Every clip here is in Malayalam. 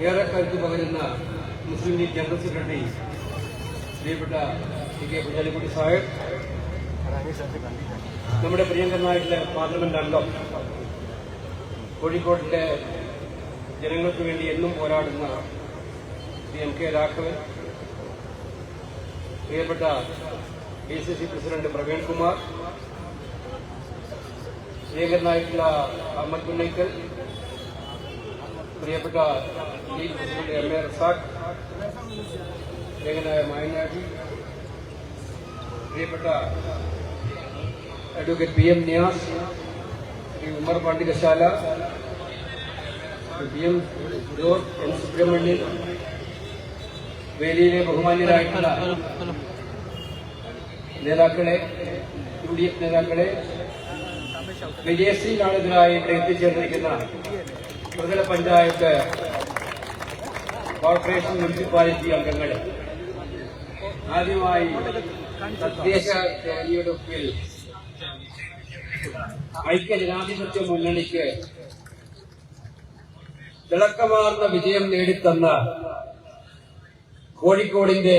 ഏറെ കരുത്ത് പകരുന്ന മുസ്ലിം ലീഗ് ജനറൽ സെക്രട്ടറി പ്രിയപ്പെട്ട കെ കുഞ്ഞാലിക്കുട്ടി സാഹിബ്, നമ്മുടെ പ്രിയങ്കരനായിട്ടുള്ള പാർലമെന്റ് അംഗം, കോഴിക്കോടിലെ ജനങ്ങൾക്ക് വേണ്ടി എന്നും പോരാടുന്ന ശ്രീ എം കെ രാഘവൻ, പ്രിയപ്പെട്ട ACC പ്രസിഡന്റ് പ്രവീൺ കുമാർ, പ്രിയങ്കരനായിട്ടുള്ള അഹമ്മദ് പുന്നൈക്കൽ, പ്രിയപ്പെട്ട ലീഗ് പ്രസിഡന്റ് MA റസാഖ്, പ്രിയങ്കരനായ മായനാജി, പ്രിയപ്പെട്ട advocate PM Niyas, Shri Umar Pandikasala, PM George, N Subrahmanyan, വേദിയിലെ ബഹുമാന്യരായിട്ടുള്ള നേതാക്കളെ, UDF നേതാക്കളെ, വിജയശ്രീ നാളിതരായി ഇവിടെ എത്തിച്ചേർന്നിരിക്കുന്ന ത്രിതല പഞ്ചായത്ത്, കോർപ്പറേഷൻ, മുനിസിപ്പാലിറ്റി അംഗങ്ങൾ, ആദ്യമായി തദ്ദേശ തെരഞ്ഞെടുപ്പിൽ ഐക്യജനാധിപത്യ മുന്നണിക്ക് തിളക്കമാർന്ന വിജയം നേടിത്തന്ന കോഴിക്കോടിന്റെ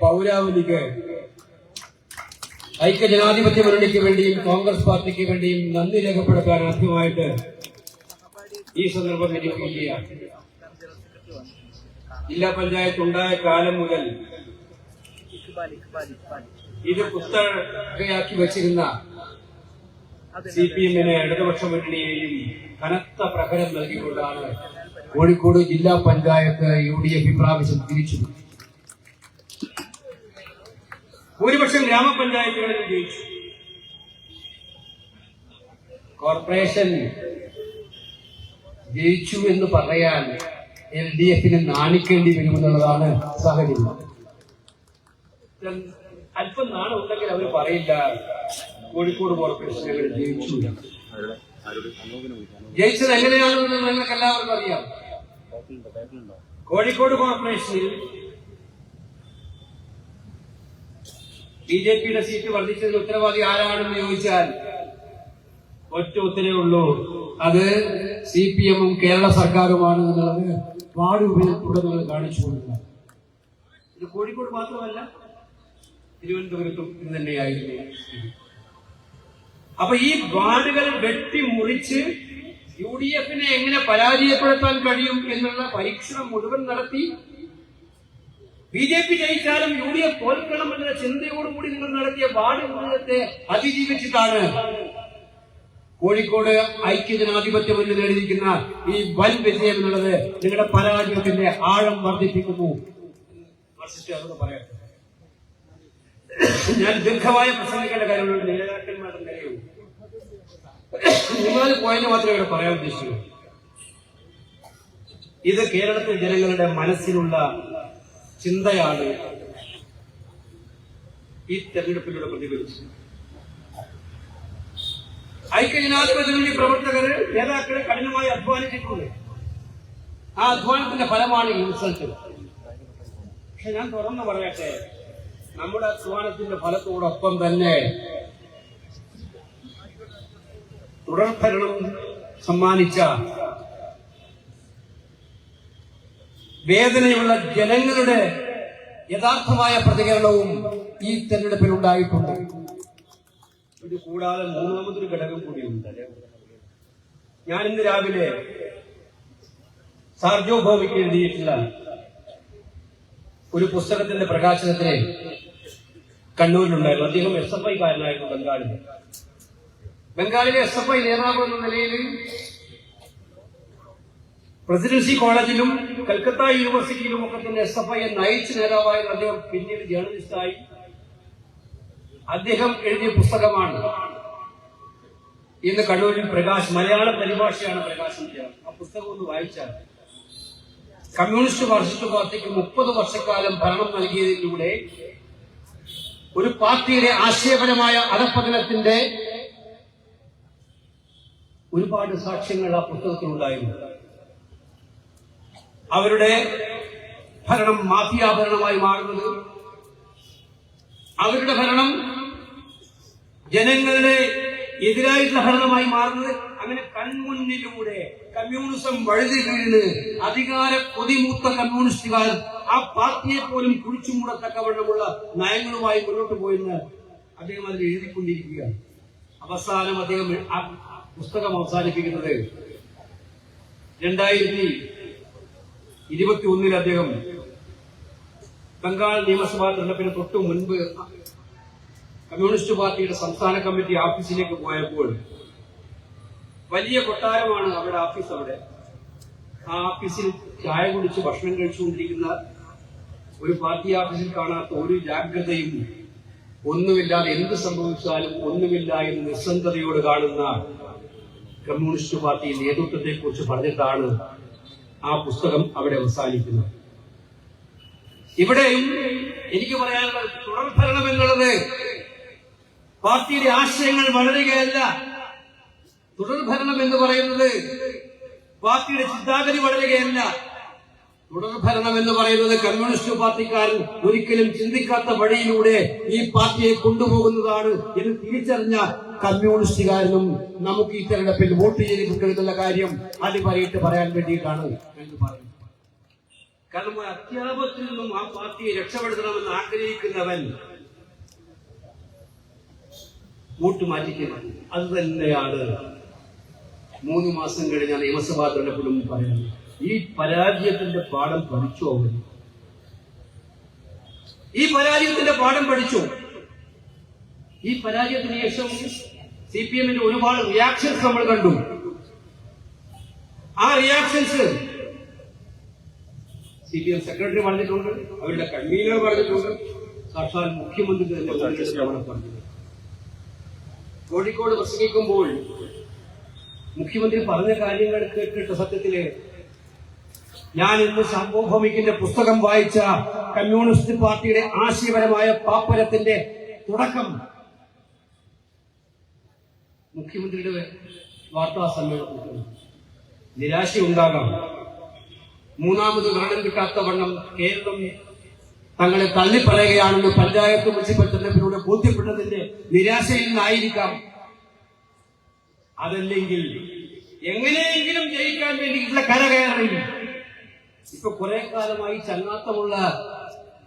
പൗരാവലിക്ക് ഐക്യജനാധിപത്യ മുന്നണിക്ക് വേണ്ടിയും കോൺഗ്രസ് പാർട്ടിക്ക് വേണ്ടിയും നന്ദി രേഖപ്പെടുത്താൻ ആദ്യമായിട്ട് ഈ സന്ദർഭം വിനിയോഗിക്കുകയാണ്. ജില്ലാ പഞ്ചായത്ത് ഉണ്ടായ കാലം മുതൽ ഇത് കുത്തകയാക്കി വച്ചിരുന്ന CPM-നെ, ഇടതുപക്ഷ മുന്നണിയെയും കനത്ത പ്രഹരം നൽകിക്കൊണ്ടാണ് കോഴിക്കോട് ജില്ലാ പഞ്ചായത്ത് UDF ഇപ്രാവശ്യം തിരിച്ചു. ഭൂരിപക്ഷം ഗ്രാമപഞ്ചായത്തുകളിൽ ജയിച്ചു. കോർപ്പറേഷൻ ജയിച്ചു എന്ന് പറയാൻ LDF-ന് നാണിക്കേണ്ടി വരുമെന്നുള്ളതാണ് സാഹചര്യം. അല്പം നാണുണ്ടെങ്കിൽ അവർ പറയില്ല കോഴിക്കോട് കോർപ്പറേഷൻ അവർ ജയിച്ചു. ജയിച്ചത് എങ്ങനെയാണെന്ന് നിങ്ങൾക്ക് എല്ലാവർക്കും അറിയാം. കോഴിക്കോട് കോർപ്പറേഷനിൽ BJP-യുടെ സീറ്റ് വർദ്ധിച്ചതിന് ഉത്തരവാദി ആരാണെന്ന് ചോദിച്ചാൽ ഒറ്റ ഉത്തരവേ ഉള്ളൂ, അത് CPM-ഉം കേരള സർക്കാരുമാണ് എന്നുള്ളത് വാർഡുകളിൽ കാണിച്ചു കൊടുക്കുക. ഇത് കോഴിക്കോട് മാത്രമല്ല, തിരുവനന്തപുരത്തും ഇത് തന്നെയായിരുന്നു. അപ്പൊ ഈ വാർഡുകൾ വെട്ടിമുറിച്ച് UDF-നെ എങ്ങനെ പരാജയപ്പെടുത്താൻ കഴിയും എന്നുള്ള പരീക്ഷണം മുഴുവൻ നടത്തി BJP ജയിച്ചാലും UDF തോൽക്കണം എന്ന ചിന്തയോടുകൂടി നിങ്ങൾ നടത്തിയ വാർഡ് വിഭജനത്തെ അതിജീവിച്ചിട്ടാണ് കോഴിക്കോട് ഐക്യജനാധിപത്യ മുന്നിൽ നേടിയിരിക്കുന്ന ഈ വൻ വിജയം എന്നുള്ളത് നിങ്ങളുടെ പരാജയത്തിന്റെ ആഴം വർദ്ധിപ്പിക്കുന്നു. പറയാം, ഞാൻ ദീർഘമായ പ്രസംഗിക്കേണ്ട കാര്യങ്ങളുണ്ട്. നേതാക്കന്മാരുടെ നിലയും 3-4 പോയിന്റ് മാത്രമേ ഇവിടെ പറയാൻ ഉദ്ദേശിച്ചു. ഇത് കേരളത്തിലെ ജനങ്ങളുടെ മനസ്സിലുള്ള ചിന്തയാണ് ഈ തെരഞ്ഞെടുപ്പിലൂടെ പ്രതിഫലിച്ചത്. ഐക്യജനാധിപത്യ മുന്നണി പ്രവർത്തകര്, നേതാക്കളെ കഠിനമായി അധ്വാനിച്ചിട്ടുണ്ട്. ആ അധ്വാനത്തിന്റെ ഫലമാണ് ഈ റിസൾട്ട്. പക്ഷെ ഞാൻ തുറന്നു പറയട്ടെ, നമ്മുടെ അധ്വാനത്തിന്റെ ഫലത്തോടൊപ്പം തന്നെ തുടർഭരണം സമ്മാനിച്ച വേദനയുള്ള ജനങ്ങളുടെ യഥാർത്ഥമായ പ്രതികരണവും ഈ തെരഞ്ഞെടുപ്പിൽ ഉണ്ടായിട്ടുണ്ട്. ഇത് കൂടാതെ മൂന്നാമതൊരു ഘടകം കൂടിയുണ്ട്. ഞാൻ ഇന്ന് രാവിലെ സാർജോ ഭൗമിക്ക് എഴുതിയിട്ടുള്ള ഒരു പുസ്തകത്തിന്റെ പ്രകാശനത്തിന് കണ്ണൂരിലുണ്ടായിരുന്നു. അദ്ദേഹം SFI കാരനായിരുന്നു. ബംഗാളിലെ SFI നേതാവ് എന്ന നിലയിൽ പ്രസിഡൻസി കോളേജിലും കൽക്കത്ത യൂണിവേഴ്സിറ്റിയിലും ഒക്കെ തന്നെ SFI നയിച്ച നേതാവായിരുന്നു അദ്ദേഹം. പിന്നീട് ജേർണലിസ്റ്റായി. അദ്ദേഹം എഴുതിയ പുസ്തകമാണ് ഇന്ന് കണ്ണൂരിൽ മലയാള പരിഭാഷയാണ് പ്രകാശനം ചെയ്യുന്നത്. ആ പുസ്തകം ഒന്ന് വായിച്ചാൽ കമ്മ്യൂണിസ്റ്റ് മാർക്സിസ്റ്റ് പാർട്ടിക്ക് 30 വർഷക്കാലം ഭരണം നൽകിയതിലൂടെ ഒരു പാർട്ടിയുടെ ആശയപരമായ അധപ്പതനത്തിന്റെ ഒരുപാട് സാക്ഷ്യങ്ങൾ ആ പുസ്തകത്തിലുണ്ടായിരുന്നു. അവരുടെ ഭരണം മാഫിയ ഭരണമായി മാറുന്നത്, അവരുടെ ഭരണം ജനങ്ങളുടെ എതിരായിട്ടുള്ള ഭരണമായി മാറുന്നത് അങ്ങനെ കൺമുന്നിലൂടെ കമ്മ്യൂണിസം വഴുതി വീണ് അധികാര കൊതിമൂത്ത കമ്മ്യൂണിസ്റ്റുകാർ ആ പാർട്ടിയെ പോലും കുഴിച്ചു മൂടത്തക്കവണ്ണമുള്ള നയങ്ങളുമായി മുന്നോട്ട് പോയെന്ന് അദ്ദേഹം അതിൽ എഴുതിക്കൊണ്ടിരിക്കുകയാണ്. അവസാനം അദ്ദേഹം ആ പുസ്തകം അവസാനിപ്പിക്കുന്നത് 2021 അദ്ദേഹം ബംഗാൾ നിയമസഭാ തെരഞ്ഞെടുപ്പിന് തൊട്ടു മുൻപ് കമ്മ്യൂണിസ്റ്റ് പാർട്ടിയുടെ സംസ്ഥാന കമ്മിറ്റി ഓഫീസിലേക്ക് പോയപ്പോൾ വലിയ കൊട്ടാരമാണ് അവിടെ ഓഫീസ്. അവിടെ ആ ഓഫീസിൽ ചായ കുടിച്ച് ഭക്ഷണം കഴിച്ചുകൊണ്ടിരിക്കുന്ന ഒരു പാർട്ടി ഓഫീസിൽ കാണാത്ത ഒരു ജാഗ്രതയും ഒന്നുമില്ലാതെ എന്ത് സംഭവിച്ചാലും ഒന്നുമില്ല എന്ന് നിസ്സംഗതയോട് കാണുന്ന കമ്മ്യൂണിസ്റ്റ് പാർട്ടി നേതൃത്വത്തെ കുറിച്ച് പറഞ്ഞിട്ടാണ് ആ പുസ്തകം അവിടെ അവസാനിക്കുന്നത്. ഇവിടെയും എനിക്ക് പറയാനുള്ളത് തുടർഭരണം എന്നുള്ളത് പാർട്ടിയുടെ ആശയങ്ങൾ വളരുകയല്ല. തുടർഭരണം എന്ന് പറയുന്നത് പാർട്ടിയുടെ ചിന്താഗതി വളരുകയല്ല. തുടർഭരണം എന്ന് പറയുന്നത് കമ്മ്യൂണിസ്റ്റ് പാർട്ടിക്കാരൻ ഒരിക്കലും ചിന്തിക്കാത്ത വഴിയിലൂടെ ഈ പാർട്ടിയെ കൊണ്ടുപോകുന്നതാണ് എന്ന് തിരിച്ചറിഞ്ഞ കമ്മ്യൂണിസ്റ്റുകാരനും നമുക്ക് ഈ തെരഞ്ഞെടുപ്പിൽ വോട്ട് ചെയ്തിട്ടുണ്ട് എന്നുള്ള കാര്യം അടിപറയിട്ട് പറയാൻ വേണ്ടിയിട്ടാണ് എന്ന് പറയുന്നത്. കാരണം ഒരു അത്യാപത്തിൽ നിന്നും ആ പാർട്ടിയെ രക്ഷപ്പെടുത്തണമെന്ന് ആഗ്രഹിക്കുന്നവൻ വോട്ട് മാറ്റിക്കുന്നത്. അത് തന്നെയാണ് 3 മാസം കഴിഞ്ഞ നിയമസഭാ തെരഞ്ഞെടുപ്പിലും പറയുന്നത്. ഈ പരാജയത്തിന്റെ പാഠം പഠിച്ചോ അവർ? ഈ പരാജയത്തിന്റെ പാഠം പഠിച്ചോ? ഈ പരാജയത്തിന് ശേഷം CPM-ന്റെ ഒരുപാട് റിയാക്ഷൻസ് നമ്മൾ കണ്ടു. ആ റിയാക്ഷൻസ് CPM സെക്രട്ടറി പറഞ്ഞിട്ടുണ്ട്, അവരുടെ കൺവീനർ പറഞ്ഞിട്ടുണ്ട്, സാക്ഷാൽ മുഖ്യമന്ത്രി തന്നെ പറഞ്ഞു. കോഴിക്കോട് പ്രസംഗിക്കുമ്പോൾ മുഖ്യമന്ത്രി പറഞ്ഞ കാര്യങ്ങൾ കേട്ടിട്ട് സത്യത്തില് ഞാൻ ഇന്ന് സാർവഭൗമികന്റെ പുസ്തകം വായിച്ച കമ്മ്യൂണിസ്റ്റ് പാർട്ടിയുടെ ആശയപരമായ പാപ്പരത്തിന്റെ തുടക്കം മുഖ്യമന്ത്രിയുടെ വാർത്താ സമ്മേളനത്തിൽ നിരാശയുണ്ടാകാം. മൂന്നാമത് ഭരണം കിട്ടാത്ത വണ്ണം കേരളം തങ്ങളെ തള്ളിപ്പറയുകയാണെന്ന് പഞ്ചായത്ത് മുനിസിപ്പൽ തെരഞ്ഞെടുപ്പിലൂടെ ബോധ്യപ്പെട്ടതിന്റെ നിരാശയിൽ നിന്നായിരിക്കാം. അതല്ലെങ്കിൽ എങ്ങനെയെങ്കിലും ജയിക്കാൻ വേണ്ടിയിട്ടുള്ള കരകയറി ഇപ്പൊ കുറെ കാലമായി ചങ്ങാത്തമുള്ള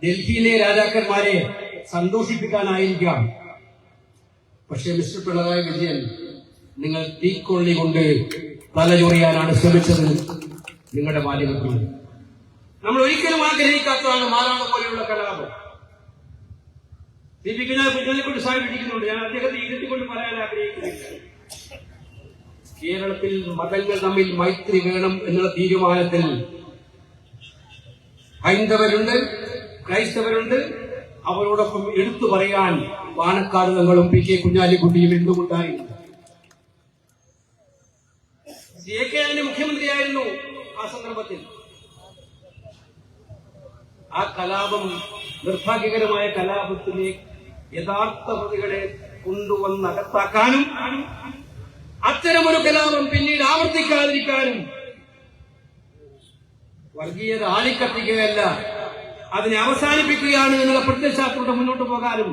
ഡൽഹിയിലെ രാജാക്കന്മാരെ സന്തോഷിപ്പിക്കാനായിരിക്കാം. പക്ഷേ മിസ്റ്റർ പിണറായി വിജയൻ, നിങ്ങൾ തീക്കൊള്ളി കൊണ്ട് തലചൊറിയാനാണ് ശ്രമിച്ചത് നിങ്ങളുടെ മാധ്യമത്തിൽ. നമ്മൾ ഒരിക്കലും ആഗ്രഹിക്കാത്തതാണ് മാറാണ പോലെയുള്ള കലാപം. CP കുഞ്ഞാലിക്കുട്ടി സാഹിബ് ഇരിക്കുന്നുണ്ട്. ഞാൻ അദ്ദേഹത്തെ ഇരുത്തിക്കൊണ്ട് പറയാൻ ആഗ്രഹിക്കുന്നില്ല. കേരളത്തിൽ മതങ്ങൾ തമ്മിൽ മൈത്രി വേണം എന്നുള്ള തീരുമാനത്തിൽ ഹൈന്ദവരുണ്ട്, ക്രൈസ്തവരുണ്ട്. അവരോടൊപ്പം എടുത്തു പറയാൻ പാണക്കാട് തങ്ങളും PK കുഞ്ഞാലിക്കുട്ടിയും എന്തുമുണ്ടായിരുന്നു. CK മുഖ്യമന്ത്രിയായിരുന്നു ആ സന്ദർഭത്തിൽ. ആ കലാപം, നിർഭാഗ്യകരമായ കലാപത്തിലേക്ക് യഥാർത്ഥ പ്രതികളെ കൊണ്ടുവന്നകത്താക്കാനും അത്തരമൊരു കലാപം പിന്നീട് ആവർത്തിക്കാതിരിക്കാനും വർഗീയത ആളിക്കത്തിക്കുകയല്ല, അതിനെ അവസാനിപ്പിക്കുകയാണ് എന്നുള്ള പ്രത്യയശാസ്ത്രത്തോടെ മുന്നോട്ട് പോകാനും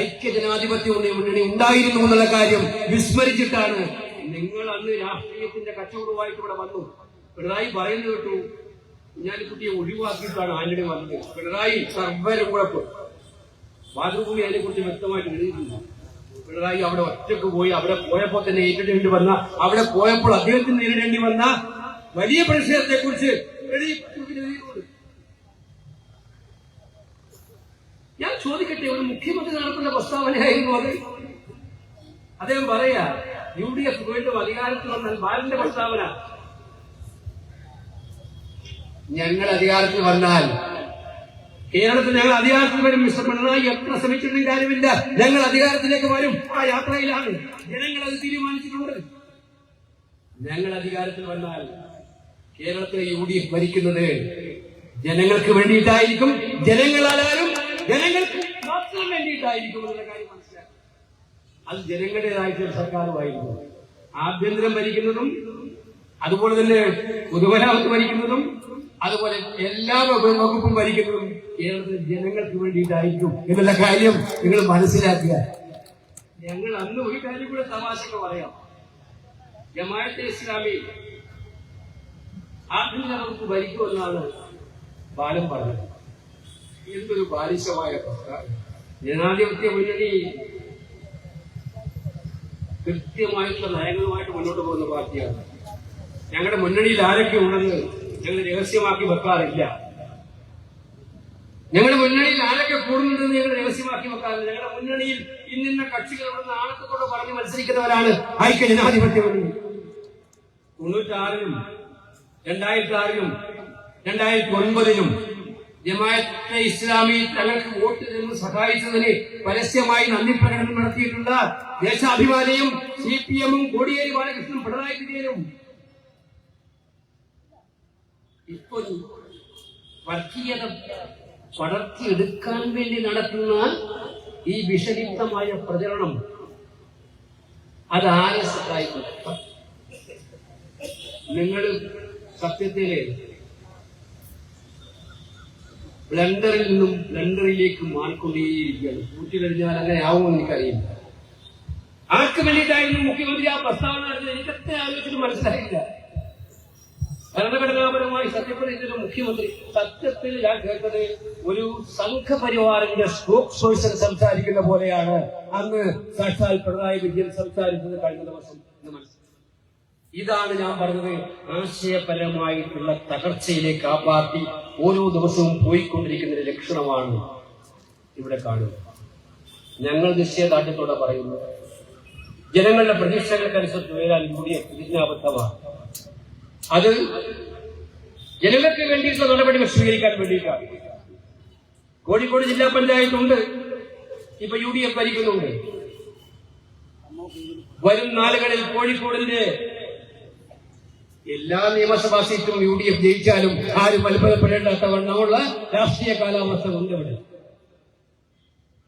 ഐക്യജനാധിപത്യ മുന്നണി ഉണ്ടായിരുന്നു എന്നുള്ള കാര്യം വിസ്മരിച്ചിട്ടാണ് നിങ്ങൾ അന്ന് രാഷ്ട്രീയത്തിന്റെ കച്ചവടവുമായിട്ട് ഇവിടെ വന്നു. പിണറായി പറയുന്നത് കേട്ടു, കുഞ്ഞാലിക്കുട്ടിയെ ഒഴിവാക്കിയിട്ടാണ് ആന്റണി വന്നത്. പിണറായി സർവരും കുഴപ്പം. മാതൃഭൂമി അതിനെക്കുറിച്ച് വ്യക്തമായിട്ട് എഴുതിയിട്ടുണ്ട്. പിണറായി അവിടെ ഒറ്റക്ക് പോയി, അവിടെ പോയപ്പോൾ തന്നെ നേരിടേണ്ടി വന്ന, അവിടെ പോയപ്പോൾ അദ്ദേഹത്തിന് നേരിടേണ്ടി വന്ന വലിയ പ്രതിഷേധത്തെ കുറിച്ച് എഴുതിയിട്ടുണ്ട്. ഞാൻ ചോദിക്കട്ടെ, ഒരു മുഖ്യമന്ത്രി നടത്തുന്ന പ്രസ്താവനയായിരുന്നു അത്? അദ്ദേഹം പറയാ UDF വീണ്ടും അധികാരത്തിൽ വന്നാൽ ബാലന്റെ പ്രസ്താവന, ഞങ്ങൾ അധികാരത്തിൽ വന്നാൽ കേരളത്തിൽ ഞങ്ങൾ അധികാരത്തിൽ വരും. മിസ്റ്റർ പിണറായി എത്ര ശ്രമിച്ചിട്ടും കാര്യമില്ല, ഞങ്ങൾ അധികാരത്തിലേക്ക് വരും. ആ യാത്രയിലാണ്. ജനങ്ങൾ അത് തീരുമാനിച്ചിട്ടുണ്ട്. ഞങ്ങൾ അധികാരത്തിൽ വന്നാൽ കേരളത്തിലെ UDF ഭരിക്കുന്നത് ജനങ്ങൾക്ക് വേണ്ടിയിട്ടായിരിക്കും, ജനങ്ങളാലും ജനങ്ങൾക്ക് മാത്രം വേണ്ടിയിട്ടായിരിക്കും എന്നുള്ള കാര്യം മനസ്സിലാക്കും. അത് ജനങ്ങളുടേതായിട്ടുള്ള സർക്കാരുമായിരുന്നു. ആഭ്യന്തരം ഭരിക്കുന്നതും അതുപോലെ തന്നെ പൊതുമരാമത്ത് ഭരിക്കുന്നതും അതുപോലെ എല്ലാ വകുപ്പും ഭരിക്കുന്നതും കേരളത്തിലെ ജനങ്ങൾക്ക് വേണ്ടിയിട്ടായിരിക്കും എന്നുള്ള കാര്യം നിങ്ങൾ മനസ്സിലാക്കുക. ഞങ്ങൾ അന്ന് ഒരു കാര്യം കൂടെ തമാശക്ക് പറയാം. ജമാഅത്തെ ഇസ്ലാമി ആഭ്യന്തര വകുപ്പ് ഭരിക്കുമെന്നാണ് ബാലൻ പറഞ്ഞത്. എന്തൊരു ബാലിശമായ പ്രസ്താവന. ജനാധിപത്യ മുന്നണി കൃത്യമായിട്ടുള്ള നയങ്ങളുമായിട്ട് മുന്നോട്ട് പോകുന്ന പാർട്ടിയാണ്. ഞങ്ങളുടെ മുന്നണിയിൽ ആരൊക്കെ ഉണ്ടെന്ന് ഞങ്ങൾ രഹസ്യമാക്കി വെക്കാറില്ല. ഞങ്ങളുടെ മുന്നണിയിൽ ആരൊക്കെ കൂടുന്നുണ്ടെന്ന് ഞങ്ങൾ രഹസ്യമാക്കി വെക്കാറില്ല. ഞങ്ങളുടെ മുന്നണിയിൽ ഇന്നിന്ന കക്ഷികളുടെ ആണത്തോടെ പറഞ്ഞ് മത്സരിക്കുന്നവരാണ് ഐക്യ ജനാധിപത്യ മുന്നണി. 96-നും 2006-നും 2009-നും ജമാഅത്തെ ഇസ്ലാമി തങ്ങൾക്ക് വോട്ട് നിന്ന് സഹായിച്ചതിന് പരസ്യമായി നന്ദി പ്രകടനം നടത്തിയിട്ടുള്ള ദേശാഭിമാനിയും CPM-ഉം കോടിയേരി ബാലകൃഷ്ണനും പിണറായി വിജയനും ഇപ്പോൾ വർഗീയത പടർത്തിയെടുക്കാൻ വേണ്ടി നടത്തുന്ന ഈ വിഷലിപ്തമായ പ്രചരണം അത് ആലസ്യത്തായിട്ടുണ്ട്. നിങ്ങൾ സത്യത്തില് ബ്ലണ്ടറിൽ നിന്നും ബ്ലണ്ടറിലേക്ക് മാറിക്കൊണ്ടേയിരിക്കുകയാണ്. കൂട്ടി കഴിഞ്ഞാൽ അങ്ങനെ ആവുമെന്ന് എനിക്കറിയില്ല. ആർക്ക് വേണ്ടിയിട്ടായിരുന്നു മുഖ്യമന്ത്രി ആ പ്രസ്താവന നടത്തിയത് എനിക്കത്തെ ആലോചിച്ചിട്ട് മനസ്സിലായില്ല. ഭരണഘടനാപരമായി സത്യപ്രതിജ്ഞ മുഖ്യമന്ത്രി സത്യത്തിൽ ഞാൻ കേട്ടത് ഒരു സംഘപരിവാറിന്റെ സ്പോക്സ് പേഴ്സൺ സംസാരിക്കുന്ന പോലെയാണ് അന്ന് സാക്ഷാൽ പിണറായി വിജയൻ സംസാരിച്ചത് കഴിഞ്ഞ ദിവസം എന്ന് മനസ്സിലായി. ഇതാണ് ഞാൻ പറഞ്ഞത്, ആശയപരമായിട്ടുള്ള തകർച്ചയിലേക്ക് ആ പാർട്ടി ഓരോ ദിവസവും പോയിക്കൊണ്ടിരിക്കുന്ന ലക്ഷണമാണ് ഇവിടെ കാണുന്നത്. ഞങ്ങൾ നിശ്ചയദാർഢ്യത്തോടെ പറയുന്നു, ജനങ്ങളുടെ പ്രതീക്ഷകൾക്കനുസരിച്ച് ഉയരാൻ കൂടിയ പ്രതിജ്ഞാബദ്ധമാണ്. അത് ജനങ്ങൾക്ക് വേണ്ടിയിട്ടുള്ള നടപടികൾ സ്വീകരിക്കാൻ വേണ്ടിയിട്ടാണ്. കോഴിക്കോട് ജില്ലാ പഞ്ചായത്ത് ഉണ്ട്, ഇപ്പൊ UDF ഭരിക്കുന്നുണ്ട്. വരും നാളുകളിൽ കോഴിക്കോടിന്റെ എല്ലാ നിയമസഭാ സീറ്റും UDF ജയിച്ചാലും ആരും അത്ഭുതപ്പെടേണ്ടാത്ത വണ്ണമുള്ള രാഷ്ട്രീയ കാലാവസ്ഥ ഉണ്ട് ഇവിടെ.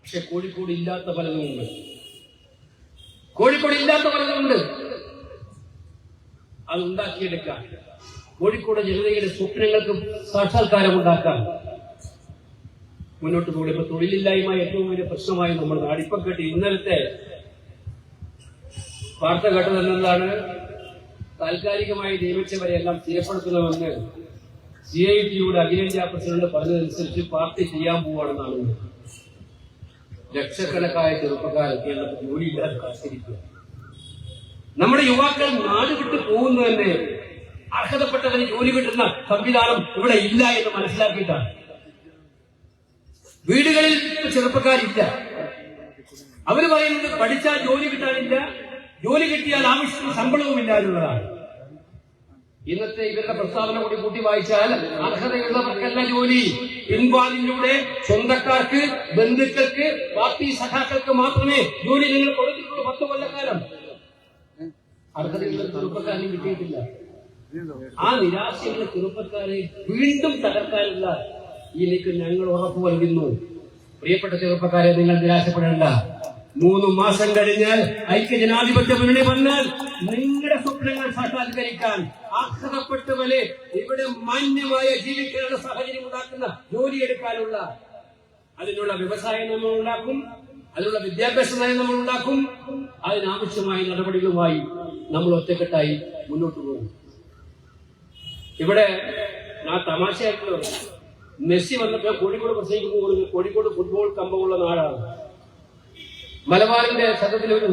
പക്ഷെ കോഴിക്കോട് ഇല്ലാത്ത പലതുമുണ്ട്. കോഴിക്കോട് ഇല്ലാത്ത പലതുമുണ്ട്. അത് ഉണ്ടാക്കിയെടുക്കാൻ, കോഴിക്കോട് ജനതയുടെ സ്വപ്നങ്ങൾക്ക് സാക്ഷാത്കാരം ഉണ്ടാക്കാൻ മുന്നോട്ട് പോകും. ഇപ്പൊ തൊഴിലില്ലായ്മ ഏറ്റവും വലിയ പ്രശ്നമായി നമ്മൾ നാടിപ്പം കേട്ട് ഇന്നലത്തെ വാർത്ത കേട്ടതെന്താണ്, താൽക്കാലികമായി നിയമിച്ചവരെല്ലാം സ്ഥിരപ്പെടുത്തണമെന്ന് CIT-യുടെ അഖിലേന്ത്യാ പ്രസിഡന്റ് പറഞ്ഞതനുസരിച്ച് പാർട്ടി ചെയ്യാൻ പോവുകയാണെന്നാണ്. ലക്ഷക്കണക്കായ ചെറുപ്പക്കാർ കേരളത്തിൽ ജോലിയില്ലാതെ കാത്തിരിക്കുക. നമ്മുടെ യുവാക്കൾ നാട് വിട്ട് പോകുന്നു തന്നെ അർഹതപ്പെട്ടവന് ജോലി കിട്ടുന്ന സംവിധാനം ഇവിടെ ഇല്ല എന്ന് മനസ്സിലാക്കിയിട്ടാണ്. വീടുകളിൽ ചെറുപ്പക്കാരില്ല. അവര് പറയുന്നത് പഠിച്ചാൽ ജോലി കിട്ടാനില്ല, ജോലി കിട്ടിയാൽ ആവശ്യത്തിന് ശമ്പളവും ഇല്ല എന്നുള്ളതാണ്. ഇന്നത്തെ ഇവരുടെ പ്രസ്താവന കൂടി കൂട്ടി വായിച്ചാൽ അർഹതയുള്ളവർക്കല്ല ജോലി, പിൻവാതിലൂടെ സ്വന്തക്കാർക്ക്, ബന്ധുക്കൾക്ക്, പാർട്ടി സഖാക്കൾക്ക് മാത്രമേ ജോലി നിങ്ങൾ കൊടുത്തിട്ടുള്ളൂ. 10 കൊല്ലക്കാലം അർഹതയുള്ള ചെറുപ്പക്കാരനും കിട്ടിയിട്ടില്ല. ആ നിരാശയുള്ള ചെറുപ്പക്കാരെ വീണ്ടും തകർക്കാനുള്ള ഈ നീക്കം ഞങ്ങൾ ഉറപ്പു നൽകുന്നു. പ്രിയപ്പെട്ട ചെറുപ്പക്കാരെ, നിങ്ങൾ നിരാശപ്പെടേണ്ട. 3 മാസം കഴിഞ്ഞാൽ ഐക്യ ജനാധിപത്യ മുന്നണി വന്നാൽ നിങ്ങളുടെ സ്വപ്നങ്ങൾ സാക്ഷാത്കരിക്കാൻ അർഹതപ്പെട്ടവരെ ഇവിടെ മാന്യമായ ജീവിക്കാനുള്ള സാഹചര്യം ഉണ്ടാക്കുന്ന ജോലിയെടുക്കാനുള്ള അതിനുള്ള വ്യവസായം നമ്മൾ ഉണ്ടാക്കും, അതിനുള്ള വിദ്യാഭ്യാസ നയം നമ്മൾ ഉണ്ടാക്കും. അതിനാവശ്യമായ നടപടികളുമായി നമ്മൾ ഒറ്റക്കെട്ടായി മുന്നോട്ട് പോകും. ഇവിടെ ഞാൻ തമാശയായിട്ടുള്ള മെസ്സി വന്നപ്പോൾ കോഴിക്കോട് പ്രസംഗിക്കുമ്പോൾ കോഴിക്കോട് ഫുട്ബോൾ കമ്പമുള്ള നാടാണ്. മലബാറിന്റെ ശബ്ദത്തിലൊരു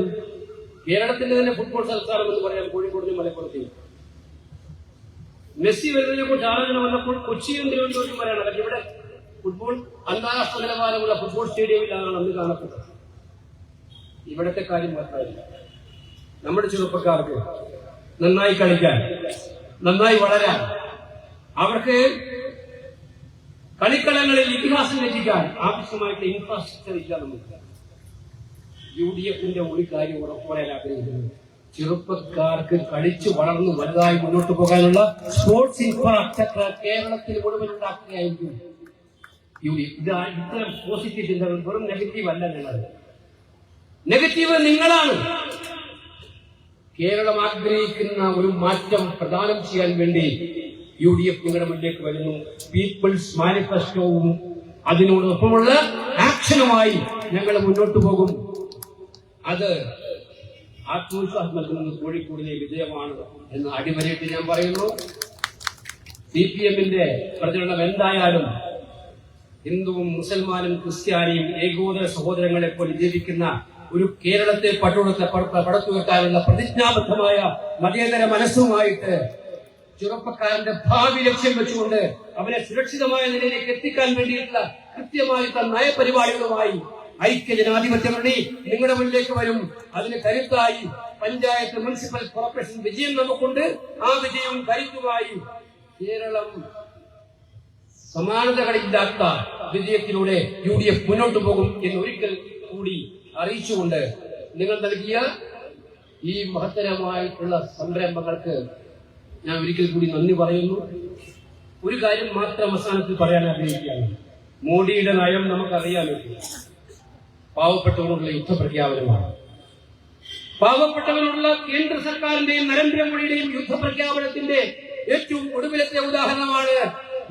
കേരളത്തിന്റെ തന്നെ ഫുട്ബോൾ സംസ്ഥാനം എന്ന് പറയാം കോഴിക്കോടിന് മലപ്പുറത്തേക്ക്. മെസ്സി വരുന്നതിനെ കുറിച്ച് ആലോചന വന്നപ്പോൾ കൊച്ചിയും തിരുവനന്തപുരത്തും വരാണ്. പക്ഷെ ഇവിടെ ഫുട്ബോൾ അന്താരാഷ്ട്ര നിലവാരമുള്ള ഫുട്ബോൾ സ്റ്റേഡിയമിലാണ് അന്ന് കാണപ്പെട്ടത്. ഇവിടത്തെ കാര്യം മാത്രമല്ല, നമ്മുടെ ചെറുപ്പക്കാർക്ക് നന്നായി കളിക്കാൻ, നന്നായി വളരാൻ, അവർക്ക് കളിക്കളങ്ങളിൽ ഇതിഹാസം രചിക്കാൻ ആവശ്യമായിട്ട് ഇൻഫ്രാസ്ട്രക്ചർ ഇല്ല. നമുക്ക് UDF-ന്റെ ഒരു കാര്യം ഉറപ്പുവരാൻ ആഗ്രഹിക്കുന്നത്, ചെറുപ്പക്കാർക്ക് കളിച്ചു വളർന്നു വലുതായി മുന്നോട്ട് പോകാനുള്ള സ്പോർട്സ് ഇൻഫ്രാസ്ട്രക്ചർ കേരളത്തിൽ മുഴുവൻ ഉണ്ടാക്കുകയായിരിക്കും UDF. ഇത്തരം പോസിറ്റീവ് ചിന്തകൾ, വെറും നെഗറ്റീവ് അല്ല. നിങ്ങൾ നെഗറ്റീവ് നിങ്ങളാണ്. കേരളം ആഗ്രഹിക്കുന്ന ഒരു മാറ്റം പ്രദാനം ചെയ്യാൻ വേണ്ടി UDF നിങ്ങളുടെ മുന്നിലേക്ക് വരുന്നു. പീപ്പിൾസ് മാനിഫെസ്റ്റോവും അതിനോടൊപ്പമുള്ള ആക്ഷനുമായി ഞങ്ങൾ മുന്നോട്ട് പോകും. അത് ആത്മവിശ്വാസം നൽകുന്നത് കോഴിക്കോടിലെ വിജയമാണ് എന്ന് അടിവരയിട്ട് ഞാൻ പറയുന്നു. CPM-ന്റെ പ്രചരണം എന്തായാലും ഹിന്ദുവും മുസൽമാനും ക്രിസ്ത്യാനിയും ഏകോദര സഹോദരങ്ങളെ പോലെ ജീവിക്കുന്ന ഒരു കേരളത്തെ പടുത്തുയർത്താനുള്ള പ്രതിജ്ഞാബദ്ധമായ മതേതര മനസ്സുമായിട്ട് ചെറുപ്പക്കാരന്റെ ഭാവി ലക്ഷ്യം വെച്ചുകൊണ്ട് അവനെ സുരക്ഷിതമായ നിലയിലേക്ക് എത്തിക്കാൻ വേണ്ടിയിട്ടുള്ള കൃത്യമായിട്ടുള്ള നയപരിപാടികളുമായി ഐക്യ ജനാധിപത്യ മുന്നണി നിങ്ങളുടെ മുന്നിലേക്ക് വരും. അതിന് കരുത്തായി പഞ്ചായത്ത് മുനിസിപ്പൽ കോർപ്പറേഷൻ വിജയം നമുക്കുണ്ട്. ആ വിജയവും കരുത്തുമായി കേരളം സമാനതകളില്ലാത്ത വിജയത്തിലൂടെ UDF മുന്നോട്ട് പോകും എന്ന് ഒരിക്കൽ കൂടി അറിയിച്ചുകൊണ്ട് നിങ്ങൾ നൽകിയ ഈ മഹത്തരമായിട്ടുള്ള സംരംഭങ്ങൾക്ക് ഞാൻ ഒരിക്കൽ കൂടി നന്ദി പറയുന്നു. ഒരു കാര്യം മാത്രം അവസാനത്തിൽ പറയാൻ ആഗ്രഹിക്കുകയാണ്. മോഡിയുടെ നയം നമുക്കറിയാമല്ലോ, പാവപ്പെട്ടവരോടുള്ള യുദ്ധപ്രഖ്യാപനമാണ്. പാവപ്പെട്ടവരോടുള്ള കേന്ദ്ര സർക്കാരിന്റെയും നരേന്ദ്രമോദിയുടെയും യുദ്ധപ്രഖ്യാപനത്തിന്റെ ഏറ്റവും ഒടുവിലത്തെ ഉദാഹരണമാണ്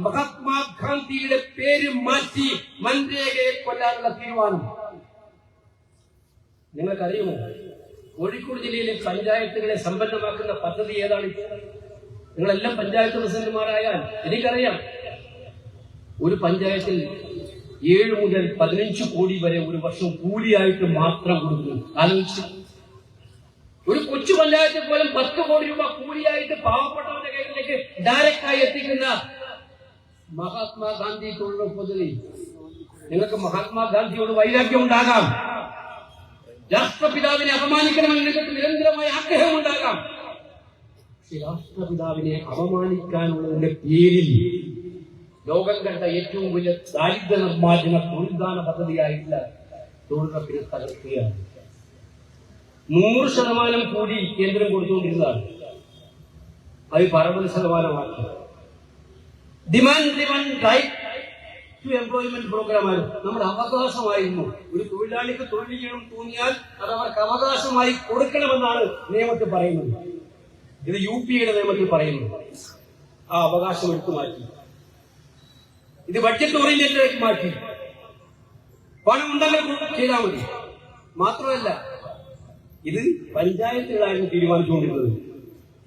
മഹാത്മാഗാന്ധിയുടെ പേര് മാറ്റി മൻരേഗയെ കൊല്ലാനുള്ള തീരുമാനം. നിങ്ങൾക്കറിയുമോ, കോഴിക്കോട് ജില്ലയിലെ പഞ്ചായത്തുകളെ സമ്പന്നമാക്കുന്ന പദ്ധതി ഏതാണ്? നിങ്ങളെല്ലാം പഞ്ചായത്ത് പ്രസിഡന്റുമാരായാൽ എനിക്കറിയാം, ഒരു പഞ്ചായത്തിൽ 7 മുതൽ 15 കോടി വരെ ഒരു വർഷം കൂലിയായിട്ട് മാത്രം കൊടുക്കുന്നു. ആലോചിച്ച്, ഒരു കൊച്ചു പഞ്ചായത്തിൽ പോലും 10 കോടി രൂപ കൂലിയായിട്ട് പാവപ്പെട്ടവരുടെ കയ്യിലേക്ക് ഡയറക്റ്റായി എത്തിക്കുന്ന മഹാത്മാഗാന്ധി തൊഴിലുറപ്പ് പദ്ധതി. നിങ്ങൾക്ക് മഹാത്മാഗാന്ധിയോട് വൈരാഗ്യം ഉണ്ടാകാം, രാഷ്ട്രപിതാവിനെ അപമാനിക്കണമെന്ന് നിങ്ങൾക്ക് നിരന്തരമായ ആഗ്രഹം ഉണ്ടാകാം. പക്ഷെ രാഷ്ട്രപിതാവിനെ അപമാനിക്കാനുള്ളതിന്റെ പേരിൽ ലോകം കണ്ട ഏറ്റവും വലിയ ദാരിദ്ര്യ നിർമ്മാർജ്ജന തൊഴിൽദാന പദ്ധതിയായിട്ടുള്ള തൊഴിലുറപ്പിനെ തകർക്കുകയാണ്. 100% കൂടി കേന്ദ്രം കൊടുത്തുകൊണ്ടിരുന്നതാണ്, അത് 60% ഡിമാൻഡ് റൈറ്റ് ടു എംപ്ലോയ്മെന്റ് പ്രോഗ്രാമാണ്. നമ്മുടെ അവകാശമായിരുന്നു. ഒരു തൊഴിലാളിക്ക് തൊഴിൽ ചെയ്യണം തോന്നിയാൽ അത് അവർക്ക് അവകാശമായി കൊടുക്കണമെന്നാണ് നിയമത്തിൽ പറയുന്നത്. ഇത് UPയുടെ നിയമത്തിൽ പറയുന്നു. ആ അവകാശം എടുത്തു മാറ്റി, ഇത് ബഡ്ജറ്റ് ഓറിയന്റേഷനിലേക്ക് മാറ്റി. പണം ഉണ്ടെങ്കിൽ ചെയ്താൽ മതി. മാത്രമല്ല, ഇത് പഞ്ചായത്തുകളായിരുന്നു തീരുമാനിച്ചുകൊണ്ടിരുന്നത്.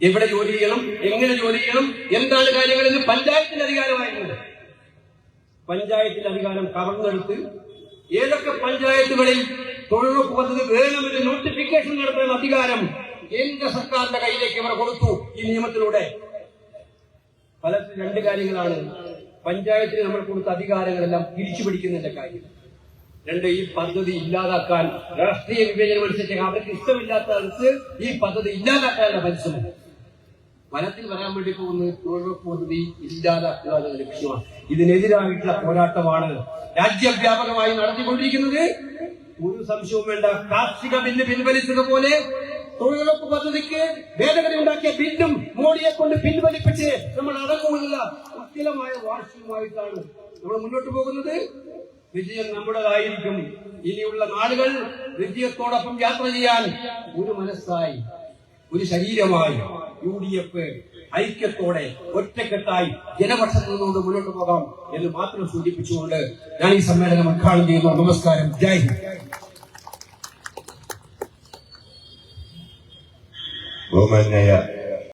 എവിടെ ജോലി ചെയ്യണം, എങ്ങനെ ജോലി ചെയ്യണം, എന്താണ് കാര്യങ്ങൾ എന്ന് പഞ്ചായത്തിന്റെ അധികാരമായിരുന്നു. പഞ്ചായത്തിന്റെ അധികാരം കവർന്നെടുത്ത് ഏതൊക്കെ പഞ്ചായത്തുകളിൽ തൊഴിലുറപ്പ് പദ്ധതി വേണമെന്ന് നോട്ടിഫിക്കേഷൻ നടത്തുന്ന അധികാരം കേന്ദ്ര സർക്കാരിന്റെ കയ്യിലേക്ക് ഇവർ കൊടുത്തു. ഈ നിയമത്തിലൂടെ ഫലത്തിൽ 2 കാര്യങ്ങളാണ്. പഞ്ചായത്തിന് നമ്മൾ കൊടുത്ത അധികാരങ്ങളെല്ലാം തിരിച്ചു പിടിക്കുന്നതിന്റെ കാര്യം. 2, ഈ പദ്ധതി ഇല്ലാതാക്കാൻ രാഷ്ട്രീയ വിവേചനം അനുസരിച്ച് അവർക്ക് ഇഷ്ടമില്ലാത്തടുത്ത് ഈ പദ്ധതി ഇല്ലാതാക്കാനുള്ള പരിശ്രമം. ഫലത്തിൽ വരാൻ വേണ്ടി പോകുന്നത് തൊഴിലുറപ്പ് പദ്ധതി ഇല്ലാതാക്കുക എന്ന ലക്ഷ്യമാണ്. ഇതിനെതിരായിട്ടുള്ള പോരാട്ടമാണ് രാജ്യവ്യാപകമായി നടത്തിക്കൊണ്ടിരിക്കുന്നത്. ഒരു സംശയവും വേണ്ട. കാർഷിക ബില്ല് പിൻവലിച്ചതുപോലെ തൊഴിലുറപ്പ് പദ്ധതിക്ക് ഭേദഗതി ഉണ്ടാക്കിയ ബില്ലും മോഡിയെ കൊണ്ട് പിൻവലിപ്പിച്ച് നമ്മൾ അടങ്ങുമില്ല ഉജ്ജ്വലമായ വാർഷികമായിട്ടാണ് നമ്മൾ മുന്നോട്ട് പോകുന്നത്. വിജയം നമ്മുടേതായിരിക്കും. ഇനിയുള്ള നാളുകൾ വിജയത്തോടൊപ്പം യാത്ര ചെയ്യാൻ ഒരു മനസ്സായി, ഒരു ശരീരമായി UDF ഐക്യത്തോടെ ഒറ്റക്കെട്ടായി ജനപക്ഷത്തു നിന്നുകൊണ്ട് മുന്നോട്ട് പോകാം എന്ന് മാത്രം സൂചിപ്പിച്ചുകൊണ്ട് ഞാൻ ഈ സമ്മേളനം ഉദ്ഘാടനം ചെയ്യുന്നു. നമസ്കാരം. ജയ് ഹിന്ദ്. ബഹുമാന്യായ